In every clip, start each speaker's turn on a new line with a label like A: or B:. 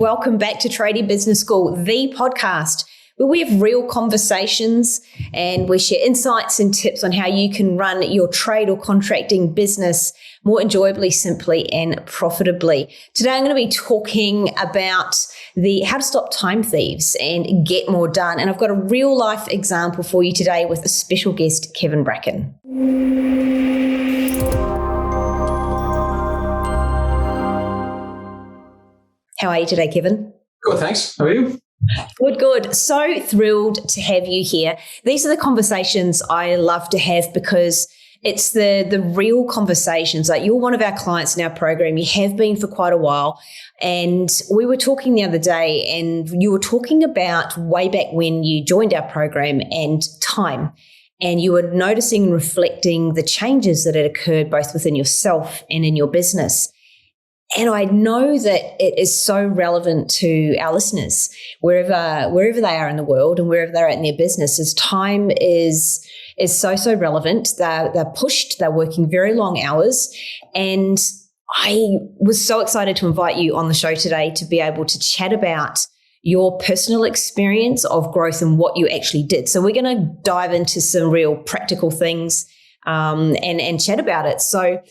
A: Welcome back to Tradie Business School, the podcast where we have real conversations and we share insights and tips on how you can run your trade or contracting business more enjoyably, simply, and profitably. Today, I'm going to be talking about how to stop time thieves and get more done. And I've got a real life example for you today with a special guest, Kevin Bracken. How are you today, Kevin?
B: Good, thanks. How are you?
A: Good. So thrilled to have you here. These are the conversations I love to have because it's the real conversations. Like, you're one of our clients in our program. You have been for quite a while. And we were talking the other day and you were talking about way back when you joined our program and time. And you were noticing and reflecting the changes that had occurred both within yourself and in your business. And I know that it is so relevant to our listeners, wherever they are in the world and wherever they're at in their businesses. Time is so relevant. They're pushed. They're working very long hours. And I was so excited to invite you on the show today to be able to chat about your personal experience of growth and what you actually did. So we're going to dive into some real practical things and chat about it. So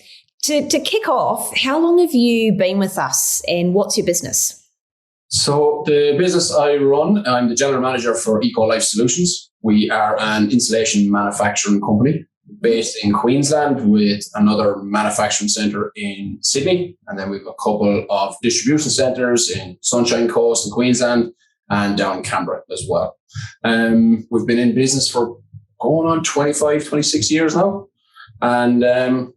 A: To kick off, how long have you been with us and what's your business?
B: So the business I run, I'm the general manager for Eco Life Solutions. We are an insulation manufacturing company based in Queensland with another manufacturing centre in Sydney. And then we've got a couple of distribution centres in Sunshine Coast in Queensland and down in Canberra as well. We've been in business for going on 25, 26 years now. And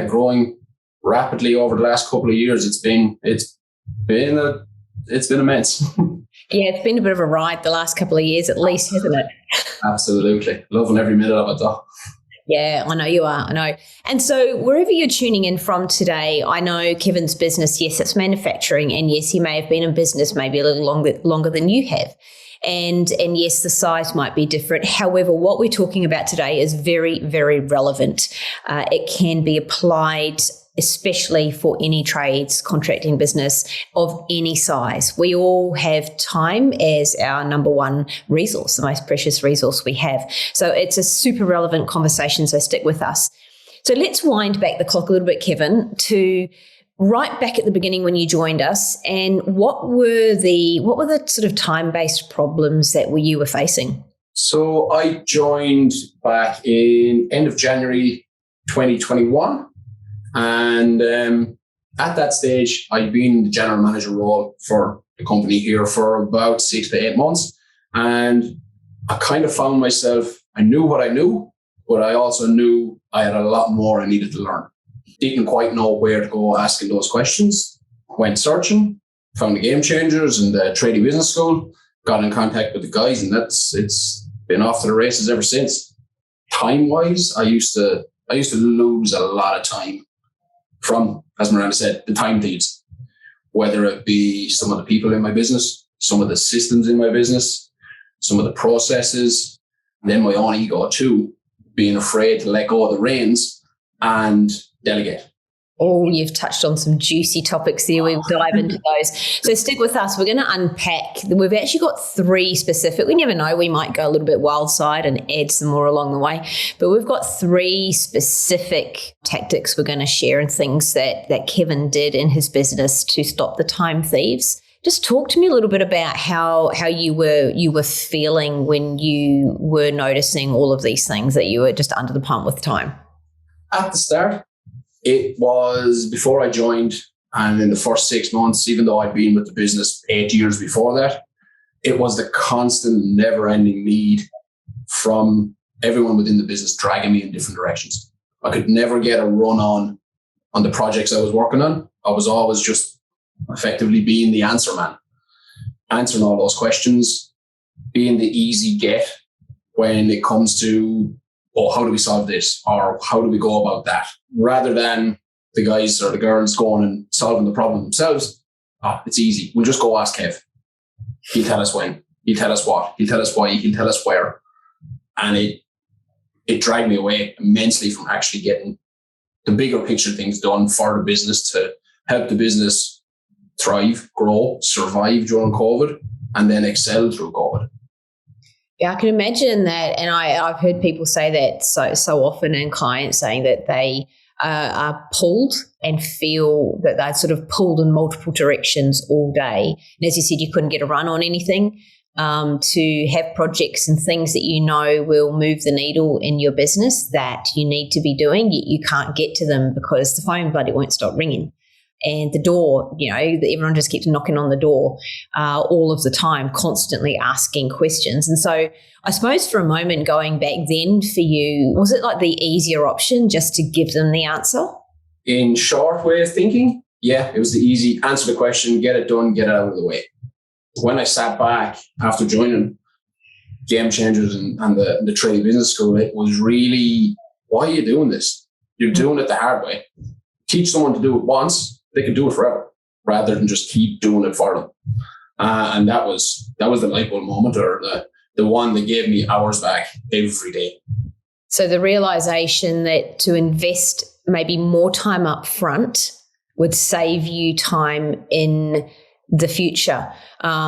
B: growing rapidly over the last couple of years. It's been immense.
A: Yeah, it's been a bit of a ride the last couple of years at least, hasn't it?
B: Absolutely. Loving every minute of it though.
A: Yeah, I know you are. I know. And so wherever you're tuning in from today, I know Kevin's business, yes, it's manufacturing. And yes, he may have been in business maybe a little longer than you have. And yes, the size might be different. However, what we're talking about today is very, very relevant. It can be applied especially for any trades, contracting business of any size. We all have time as our number one resource, the most precious resource we have. So it's a super relevant conversation, so stick with us. So let's wind back the clock a little bit, Kevin, to right back at the beginning when you joined us, and what were the sort of time-based problems that you were facing?
B: So I joined back in end of January 2021, and at that stage I'd been in the general manager role for the company here for about 6 to 8 months, and I kind of found myself, I knew what I knew, but I also knew I had a lot more I needed to learn. Didn't quite know where to go asking those questions. Went searching, found the Game Changers and the Tradie Business School, got in contact with the guys, and it's been off to the races ever since. Time-wise, I used to lose a lot of time from, as Miranda said, the time thieves. Whether it be some of the people in my business, some of the systems in my business, some of the processes, and then my own ego too, being afraid to let go of the reins and delegate.
A: Oh, you've touched on some juicy topics there. We'll dive into those. So stick with us. We're going to unpack. We've actually got 3 specific. We never know. We might go a little bit wild side and add some more along the way. But we've got 3 specific tactics we're going to share and things that Kevin did in his business to stop the time thieves. Just talk to me a little bit about how you were feeling when you were noticing all of these things, that you were just under the pump with time.
B: At the start, it was before I joined, and in the first 6 months, even though I'd been with the business 8 years before that, it was the constant, never-ending need from everyone within the business dragging me in different directions. I could never get a run on the projects I was working on. I was always just effectively being the answer man, answering all those questions, being the easy get when it comes to, how do we solve this? Or how do we go about that? Rather than the guys or the girls going and solving the problem themselves. It's easy. We'll just go ask Kev. He'll tell us when. He'll tell us what. He'll tell us why. He'll tell us where. And it dragged me away immensely from actually getting the bigger picture things done for the business to help the business thrive, grow, survive during COVID, and then excel through COVID.
A: Yeah, I can imagine that. And I've heard people say that so often, and clients saying that they are pulled and feel that they're sort of pulled in multiple directions all day. And as you said, you couldn't get a run on anything. To have projects and things that you know will move the needle in your business that you need to be doing, you can't get to them because the phone bloody won't stop ringing. And the door, everyone just keeps knocking on the door all of the time, constantly asking questions. And so I suppose for a moment going back then for you, was it like the easier option just to give them the answer?
B: In short way of thinking, yeah, it was the easy answer the question, get it done, get it out of the way. When I sat back after joining Game Changers and the Tradie Business School, it was really, why are you doing this? You're doing it the hard way. Teach someone to do it once, they can do it forever, rather than just keep doing it for them. And that was the light bulb moment, or the one that gave me hours back every day.
A: So the realization that to invest maybe more time up front would save you time in the future.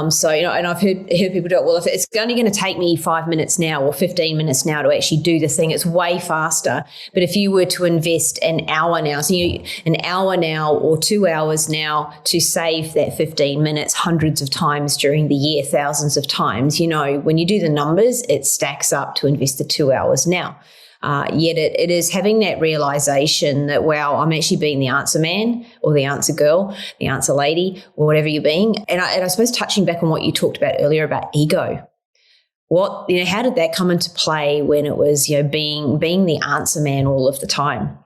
A: So, and I've heard people do it, well, if it's only going to take me 5 minutes now or 15 minutes now to actually do the thing, it's way faster. But if you were to invest an hour now, so an hour now or 2 hours now to save that 15 minutes hundreds of times during the year, thousands of times, when you do the numbers, it stacks up to invest the 2 hours now. Yet it is having that realization that, wow, I'm actually being the answer man or the answer girl, the answer lady, or whatever you're being. And I suppose touching back on what you talked about earlier about ego, how did that come into play when it was, being the answer man all of the time?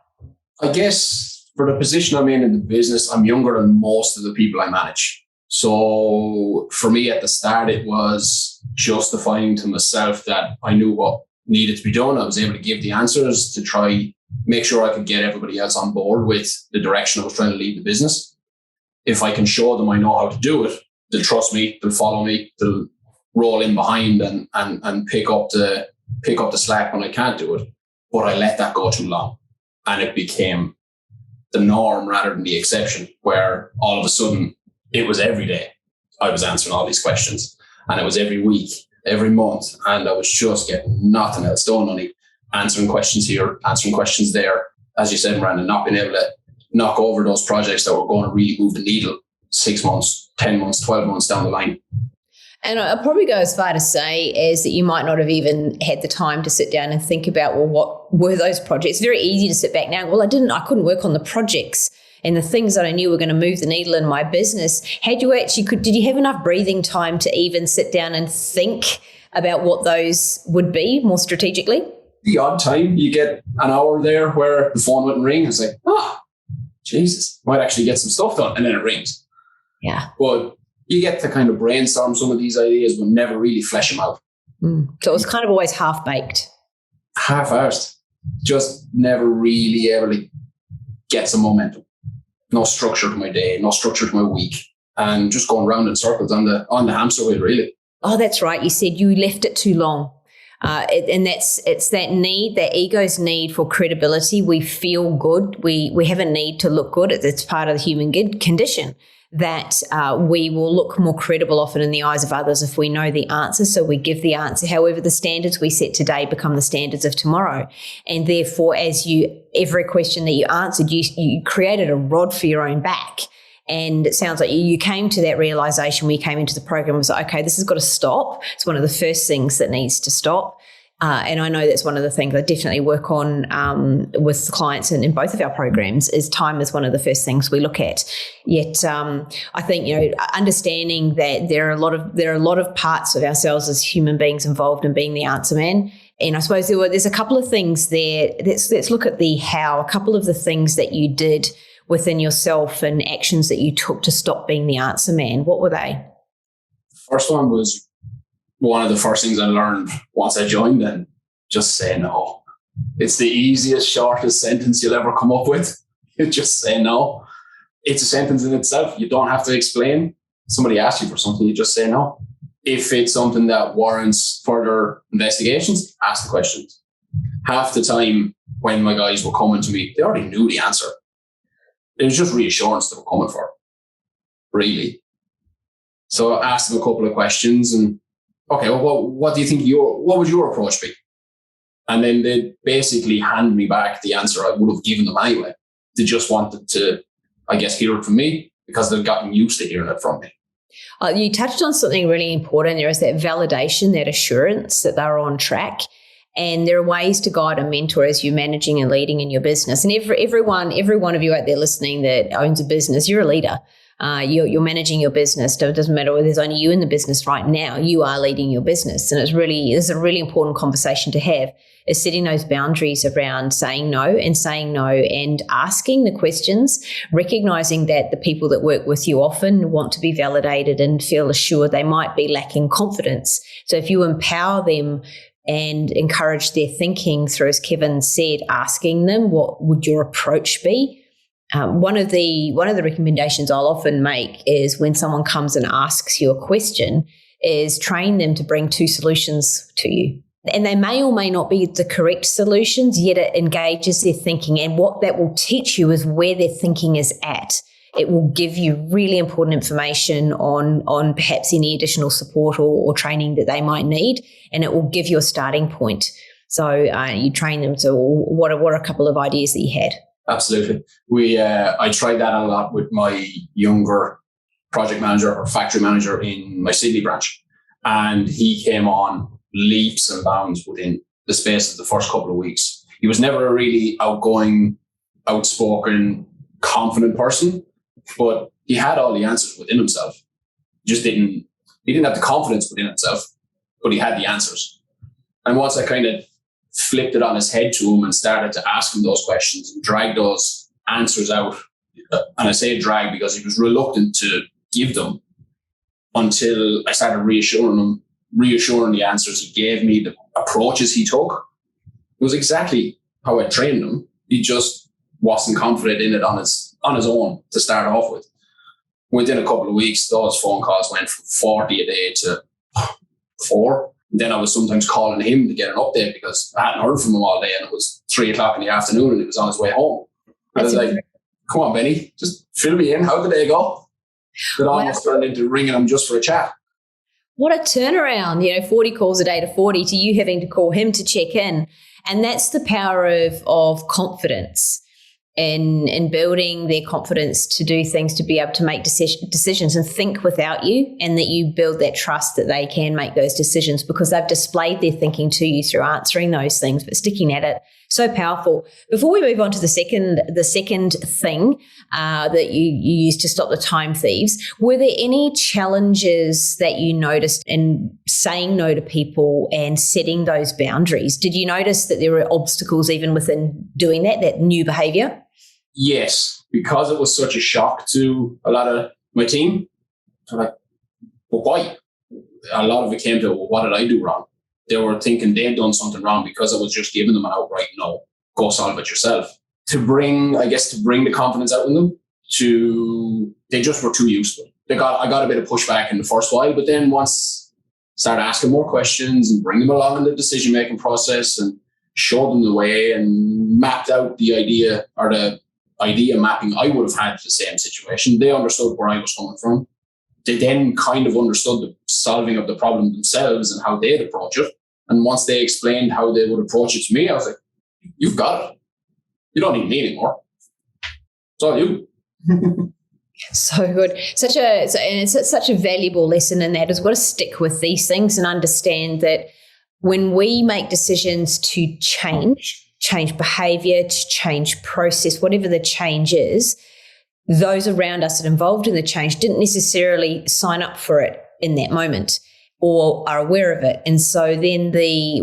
B: I guess for the position I'm in the business, I'm younger than most of the people I manage. So for me at the start, it was justifying to myself that I knew what needed to be done. I was able to give the answers to try make sure I could get everybody else on board with the direction I was trying to lead the business. If I can show them I know how to do it, they'll trust me, they'll follow me, they'll roll in behind and pick up the slack when I can't do it. But I let that go too long, and it became the norm rather than the exception, where all of a sudden it was every day I was answering all these questions, and it was every week, every month, and I was just getting nothing else done, only answering questions here, answering questions there. As you said, Brandon, not being able to knock over those projects that were going to really move the needle 6 months, 10 months, 12 months down the line.
A: And I'll probably go as far to say as that you might not have even had the time to sit down and think about, well, what were those projects? It's very easy to sit back now. Well, I couldn't work on the projects and the things that I knew were going to move the needle in my business. Did you have enough breathing time to even sit down and think about what those would be more strategically?
B: The odd time you get an hour there where the phone wouldn't ring. It's like, Jesus, might actually get some stuff done. And then it rings.
A: Yeah.
B: But you get to kind of brainstorm some of these ideas, but never really flesh them out.
A: So it was kind of always half-baked.
B: Half-arsed. Just never really able to get some momentum. No structure to my day, no structure to my week, and just going round in circles on the hamster wheel, really.
A: Oh, that's right. You said you left it too long. And it's that need, that ego's need for credibility. We feel good. We have a need to look good. It's part of the human condition that we will look more credible often in the eyes of others if we know the answer. So we give the answer. However, the standards we set today become the standards of tomorrow. And therefore, every question that you answered, you created a rod for your own back. And it sounds like you came to that realization when you came into the program. It was like, okay, this has got to stop. It's one of the first things that needs to stop. And I know that's one of the things I definitely work on with the clients in both of our programs. Is time is one of the first things we look at. Yet I think understanding that there are a lot of parts of ourselves as human beings involved in being the answer man. And I suppose there's a couple of things there. Let's look at the how. A couple of the things that you did within yourself and actions that you took to stop being the answer man. What were they?
B: First one was one of the first things I learned once I joined, and just say no. It's the easiest, shortest sentence you'll ever come up with. You just say no. It's a sentence in itself. You don't have to explain. Somebody asks you for something, you just say no. If it's something that warrants further investigations, ask the questions. Half the time when my guys were coming to me, they already knew the answer. It was just reassurance they were coming for. really. So I asked them a couple of questions and, okay, well, what do you think what would your approach be? And then they basically hand me back the answer I would have given them anyway. They just wanted to, I guess, hear it from me because they've gotten used to hearing it from me.
A: You touched on something really important. There is that validation, that assurance that they're on track. And there are ways to guide a mentor as you're managing and leading in your business. And every one of you out there listening that owns a business, you're a leader. You're managing your business. So it doesn't matter whether there's only you in the business right now. You are leading your business, and this is a really important conversation to have. Is setting those boundaries around saying no and asking the questions, recognizing that the people that work with you often want to be validated and feel assured. They might be lacking confidence. So if you empower them and encourage their thinking through, as Kevin said, asking them what would your approach be. One of the recommendations I'll often make is when someone comes and asks you a question, is train them to bring two solutions to you. And they may or may not be the correct solutions, yet it engages their thinking. And what that will teach you is where their thinking is at. It will give you really important information on perhaps any additional support or training that they might need, and it will give you a starting point. So you train them. So what are a couple of ideas that you had?
B: Absolutely. I tried that a lot with my younger project manager or factory manager in my Sydney branch, and he came on leaps and bounds within the space of the first couple of weeks. He was never a really outgoing, outspoken, confident person, but he had all the answers within himself. He didn't have the confidence within himself, but he had the answers. And once I kind of flipped it on his head to him and started to ask him those questions and drag those answers out, and I say drag because he was reluctant to give them until I started reassuring the answers he gave me, the approaches he took. It was exactly how I trained him. He just wasn't confident in it on his own to start off with. Within a couple of weeks, those phone calls went from 40 a day to 4. And then I was sometimes calling him to get an update because I hadn't heard from him all day, and it was 3:00 in the afternoon and he was on his way home. And I was like, come on, Benny, just fill me in. How did they go? It almost turned into ringing him just for a chat.
A: What a turnaround, 40 calls a day to 40 to you having to call him to check in. And that's the power of confidence in building their confidence to do things, to be able to make decisions and think without you, and that you build that trust that they can make those decisions because they've displayed their thinking to you through answering those things, but sticking at it. So powerful. Before we move on to the second thing that you used to stop the time thieves, were there any challenges that you noticed in saying no to people and setting those boundaries? Did you notice that there were obstacles even within doing that new behavior?
B: Yes, because it was such a shock to a lot of my team. I'm like, well, why? A lot of it came to, well, what did I do wrong? They were thinking they'd done something wrong because I was just giving them an outright no, go solve it yourself. To bring the confidence out in them, they just were too used to it. I got a bit of pushback in the first while, but then once I started asking more questions and bring them along in the decision-making process and showed them the way and mapped out the idea mapping I would have had the same situation, they understood where I was coming from. They then kind of understood the solving of the problem themselves and how they'd approach it. And once they explained how they would approach it to me, I was like, you've got it. You don't need me anymore. It's all you.
A: So good. It's such a valuable lesson in that is we've got to stick with these things and understand that when we make decisions to change behavior, to change process, whatever the change is, those around us that are involved in the change didn't necessarily sign up for it in that moment or are aware of it. And so then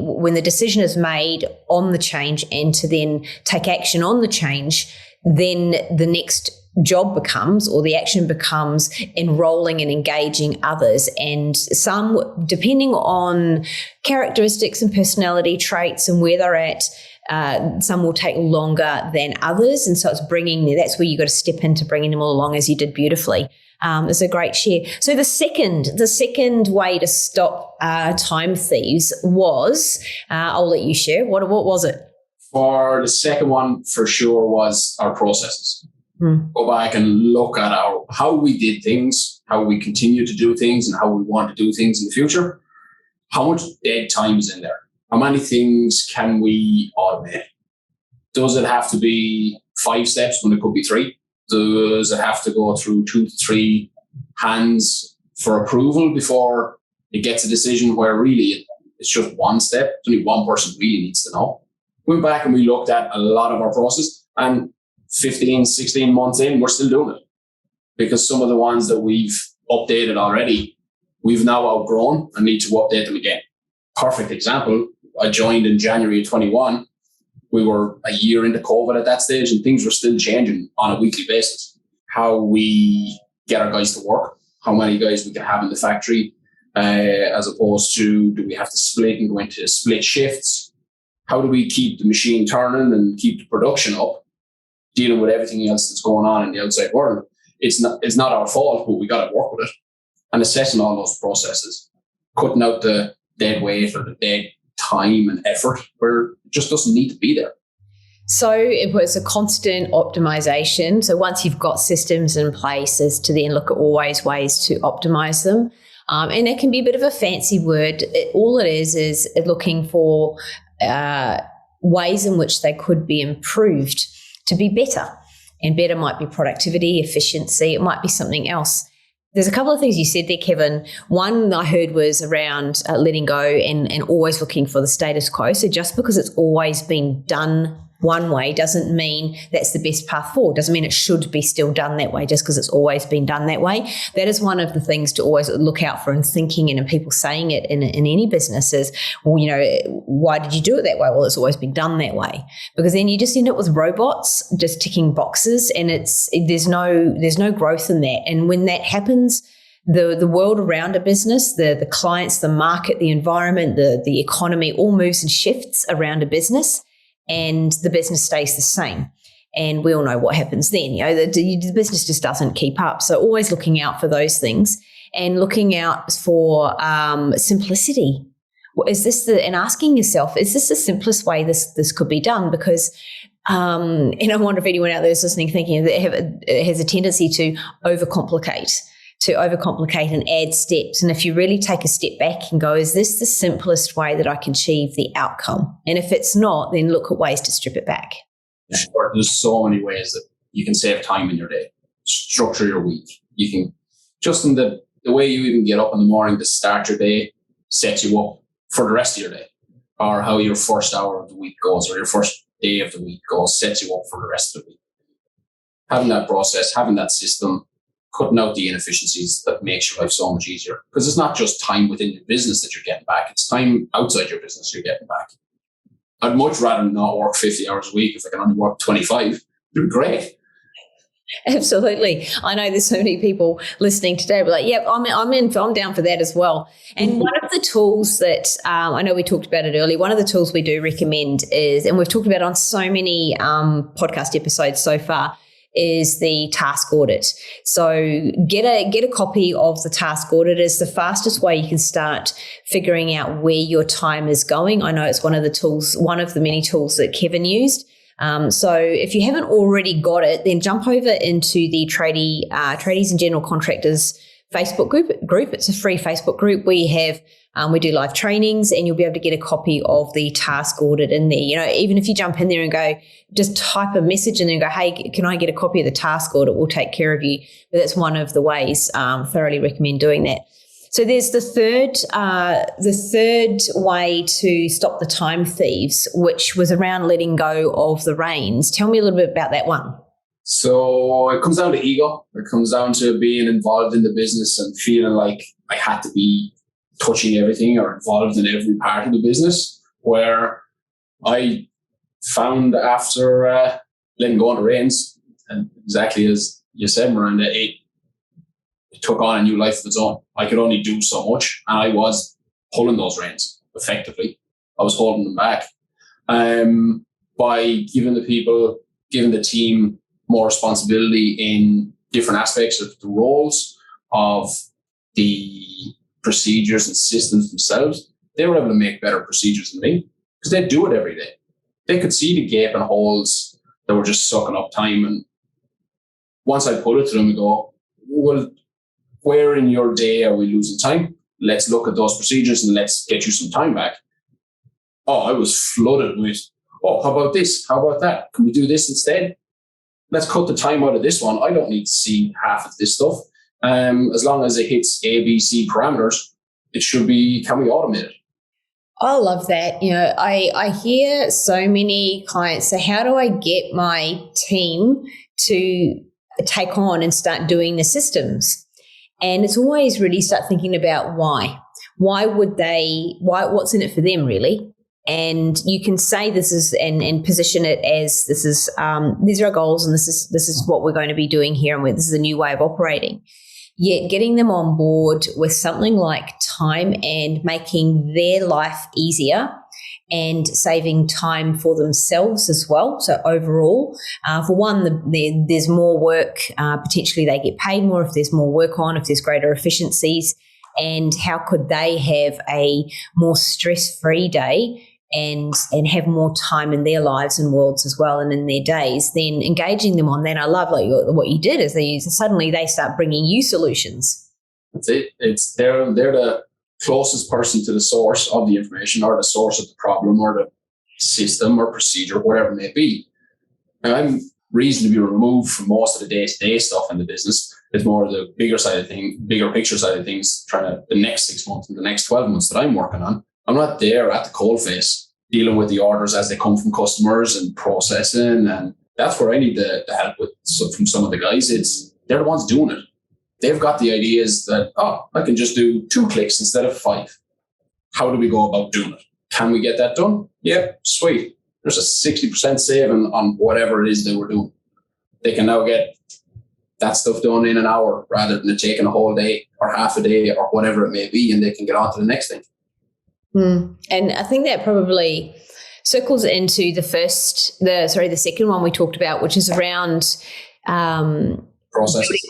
A: when the decision is made on the change and to then take action on the change, then the next job becomes, or the action becomes, enrolling and engaging others. And some, depending on characteristics and personality traits and where they're at, some will take longer than others. And so that's where you got to step into bringing them all along, as you did beautifully. It's a great share. So the second way to stop time thieves was, I'll let you share. What was it?
B: For the second one, for sure, was our processes. Go back and look at how we did things, how we continue to do things, and how we want to do things in the future. How much dead time is in there? How many things can we automate? Does it have to be 5 steps when it could be 3? Does it have to go through 2 to 3 hands for approval before it gets a decision where really it's just 1 step? Only one person really needs to know. We went back and we looked at a lot of our process, and 15, 16 months in, we're still doing it because some of the ones that we've updated already, we've now outgrown and need to update them again. Perfect example. I joined in January of 21. We were a year into COVID at that stage and things were still changing on a weekly basis. How we get our guys to work, how many guys we can have in the factory, as opposed to do we have to split and go into split shifts? How do we keep the machine turning and keep the production up, dealing with everything else that's going on in the outside world? It's not our fault, but we got to work with it. And assessing all those processes, cutting out the dead weight or the dead time and effort where it just doesn't need to be there.
A: So it was a constant optimization. So once you've got systems in place, is to then look at always ways to optimize them. And it can be a bit of a fancy word. All it is looking for ways in which they could be improved to be better. And better might be productivity, efficiency. It might be something else. There's a couple of things you said there, Kevin. One I heard was around letting go and always looking for the status quo. So just because it's always been done one way doesn't mean that's the best path forward. Doesn't mean it should be still done that way just because it's always been done that way. That is one of the things to always look out for in thinking and in people saying it in any business is, well, why did you do it that way? Well, it's always been done that way. Because then you just end up with robots just ticking boxes and there's no growth in that. And when that happens, the world around a business, the clients, the market, the environment, the economy all moves and shifts around a business. And the business stays the same. And we all know what happens then. The business just doesn't keep up. So always looking out for those things and looking out for simplicity. And asking yourself, is this the simplest way this could be done? Because, and I wonder if anyone out there is listening thinking that it has a tendency to overcomplicate and add steps. And if you really take a step back and go, is this the simplest way that I can achieve the outcome? And if it's not, then look at ways to strip it back.
B: Sure. There's so many ways that you can save time in your day. Structure your week. You can, just in the way you even get up in the morning to start your day, sets you up for the rest of your day. Or how your first hour of the week goes or your first day of the week goes, sets you up for the rest of the week. Having that process, having that system, cutting out the inefficiencies that makes your life so much easier. Because it's not just time within your business that you're getting back. It's time outside your business you're getting back. I'd much rather not work 50 hours a week if I can only work 25. It'd be great.
A: Absolutely. I know there's so many people listening today but like, yep, I'm down for that as well. And one of the tools that I know we talked about it earlier, one of the tools we do recommend is, and we've talked about it on so many podcast episodes so far, is the task audit. So get a copy of the task audit. It's the fastest way you can start figuring out where your time is going. I know it's one of the many tools that Kevin used. So if you haven't already got it, then jump over into the Tradies and General Contractors Facebook group. It's a free Facebook group. We do live trainings and you'll be able to get a copy of the task audit in there. Even if you jump in there and go, just type a message and then go, hey, can I get a copy of the task audit? We'll take care of you. But that's one of the ways. Thoroughly recommend doing that. So there's the third way to stop the time thieves, which was around letting go of the reins. Tell me a little bit about that one.
B: So it comes down to ego. It comes down to being involved in the business and feeling like I had to be touching everything or involved in every part of the business, where I found after letting go of the reins, and exactly as you said, Miranda, it took on a new life of its own. I could only do so much, and I was pulling those reins effectively. I was holding them back by giving the team more responsibility in different aspects of the roles, of the procedures and systems themselves. They were able to make better procedures than me because they do it every day. They could see the gaping holes that were just sucking up time, and once I put it to them, I go, well, where in your day are we losing time? Let's look at those procedures and let's get you some time back. Oh, I was flooded with, oh, how about this? How about that? Can we do this instead? Let's cut the time out of this one. I don't need to see half of this stuff. As long as it hits A, B, C parameters, it should be, can we automate it?
A: I love that. I hear so many clients say, how do I get my team to take on and start doing the systems? And it's always really start thinking about why. Why would they, what's in it for them really? And you can say this is and position it as this is these are our goals and this is what we're going to be doing here and this is a new way of operating. Yet getting them on board with something like time and making their life easier and saving time for themselves as well. So overall, for one, there's more work. Potentially they get paid more if there's more work on, if there's greater efficiencies. And how could they have a more stress-free day and have more time in their lives and worlds as well and in their days, then engaging them on that. I love what you did is suddenly they start bringing you solutions.
B: That's it. They're the closest person to the source of the information or the source of the problem or the system or procedure, whatever it may be. And I'm reasonably removed from most of the day-to-day stuff in the business. It's more the bigger side of things, bigger picture side of things, the next 6 months and the next 12 months that I'm working on. I'm not there at the coalface dealing with the orders as they come from customers and processing. And that's where I need the help with from some of the guys. They're the ones doing it. They've got the ideas that, I can just do 2 clicks instead of 5. How do we go about doing it? Can we get that done? Yeah, sweet. There's a 60% saving on whatever it is they were doing. They can now get that stuff done in an hour rather than it taking a whole day or half a day or whatever it may be, and they can get on to the next thing.
A: And I think that probably circles into the second one we talked about, which is around building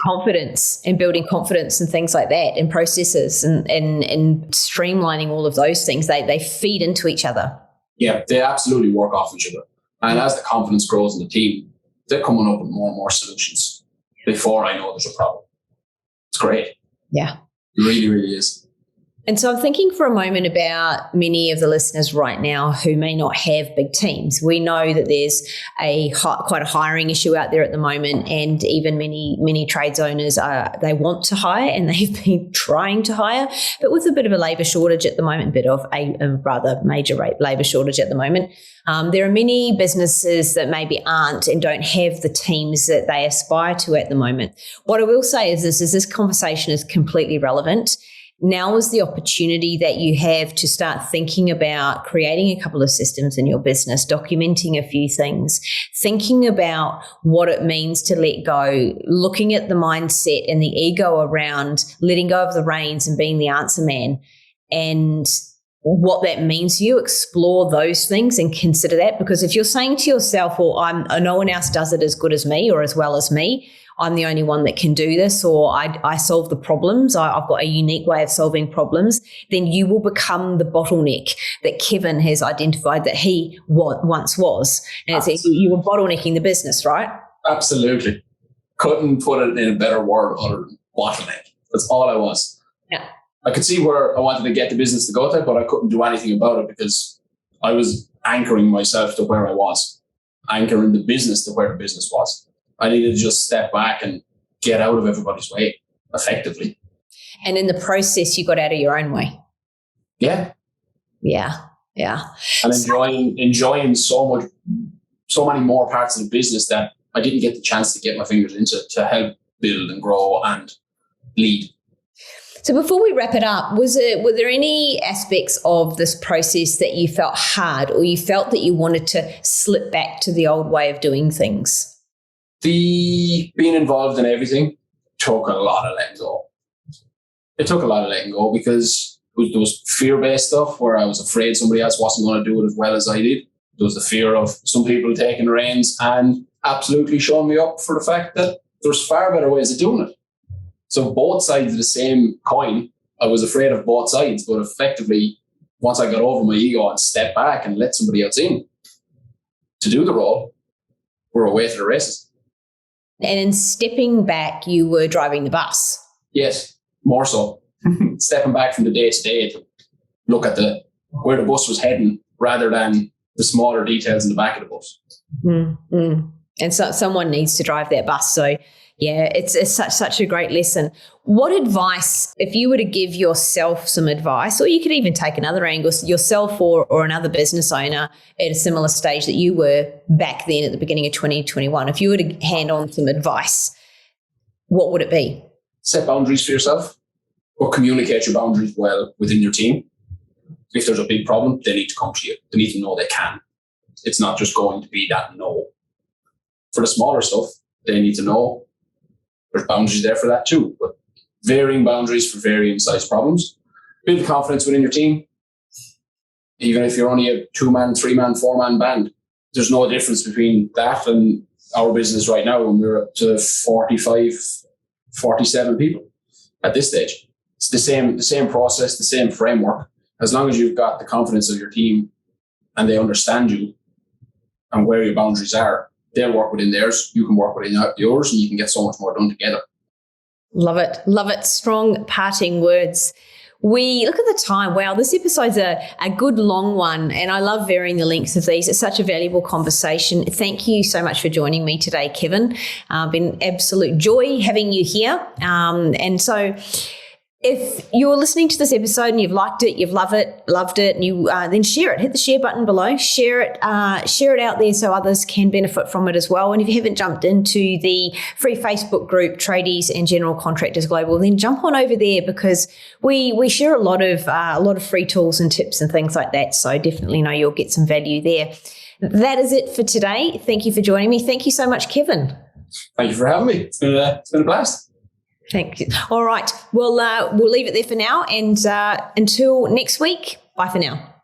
A: confidence and things like that, and processes and streamlining all of those things. They feed into each other.
B: Yeah, they absolutely work off each other. And as the confidence grows in the team, they're coming up with more and more solutions before I know there's a problem. It's great.
A: Yeah.
B: It really, really is.
A: And so I'm thinking for a moment about many of the listeners right now who may not have big teams. We know that there's quite a hiring issue out there at the moment, and even many trades owners they want to hire and they've been trying to hire, but with a bit of a labour shortage at the moment, a rather major labour shortage at the moment. There are many businesses that maybe aren't and don't have the teams that they aspire to at the moment. What I will say is this conversation is completely relevant. Now is the opportunity that you have to start thinking about creating a couple of systems in your business, documenting a few things, thinking about what it means to let go, looking at the mindset and the ego around letting go of the reins and being the answer man, and what that means to you. Explore those things and consider that, because if you're saying to yourself, well, no one else does it as good as me or as well as me, I'm the only one that can do this, or I solve the problems, I've got a unique way of solving problems, then you will become the bottleneck that Kevin has identified that he once was. And you were bottlenecking the business, right?
B: Absolutely. Couldn't put it in a better word other than bottleneck. That's all I was.
A: Yeah.
B: I could see where I wanted to get the business to go to, but I couldn't do anything about it because I was anchoring myself to where I was, anchoring the business to where the business was. I needed to just step back and get out of everybody's way effectively.
A: And in the process, you got out of your own way.
B: Yeah.
A: Yeah. Yeah.
B: And enjoying so many more parts of the business that I didn't get the chance to get my fingers into to help build and grow and lead.
A: So before we wrap it up, were there any aspects of this process that you felt hard, or you felt that you wanted to slip back to the old way of doing things?
B: The being involved in everything took a lot of letting go. It took a lot of letting go because there was fear-based stuff where I was afraid somebody else wasn't going to do it as well as I did. There was the fear of some people taking the reins and absolutely showing me up for the fact that there's far better ways of doing it. So both sides of the same coin, I was afraid of both sides, but effectively, once I got over my ego and stepped back and let somebody else in to do the role, we're away to the races.
A: And in stepping back, you were driving the bus.
B: Yes, more so. Stepping back from the day to day to look at where the bus was heading rather than the smaller details in the back of the bus.
A: Mm-hmm. And so someone needs to drive that bus. So yeah, it's such a great lesson. What advice, if you were to give yourself some advice, or you could even take another angle, yourself or another business owner at a similar stage that you were back then at the beginning of 2021, if you were to hand on some advice, what would it be?
B: Set boundaries for yourself, or communicate your boundaries well within your team. If there's a big problem, they need to come to you. They need to know they can. It's not just going to be that no. For the smaller stuff, they need to know there's boundaries there for that too. But varying boundaries for varying size problems. Build confidence within your team. Even if you're only a 2-man, 3-man, 4-man band, there's no difference between that and our business right now when we're up to 45, 47 people at this stage. It's the same process, the same framework. As long as you've got the confidence of your team and they understand you and where your boundaries are, they'll work within theirs, you can work within yours, and you can get so much more done together.
A: Love it. Love it. Strong parting words. We look at the time. Wow, this episode's a good long one, and I love varying the lengths of these. It's such a valuable conversation. Thank you so much for joining me today, Kevin. Been absolute joy having you here. And so if you're listening to this episode and you've liked it, you've loved it, and you then share it. Hit the share button below. Share it out there so others can benefit from it as well. And if you haven't jumped into the free Facebook group, Tradies and General Contractors Global, then jump on over there because we share a lot of free tools and tips and things like that. So definitely know you'll get some value there. That is it for today. Thank you for joining me. Thank you so much, Kevin.
B: Thank you for having me. It's been a blast.
A: Thank you. All right. We'll leave it there for now. And until next week, bye for now.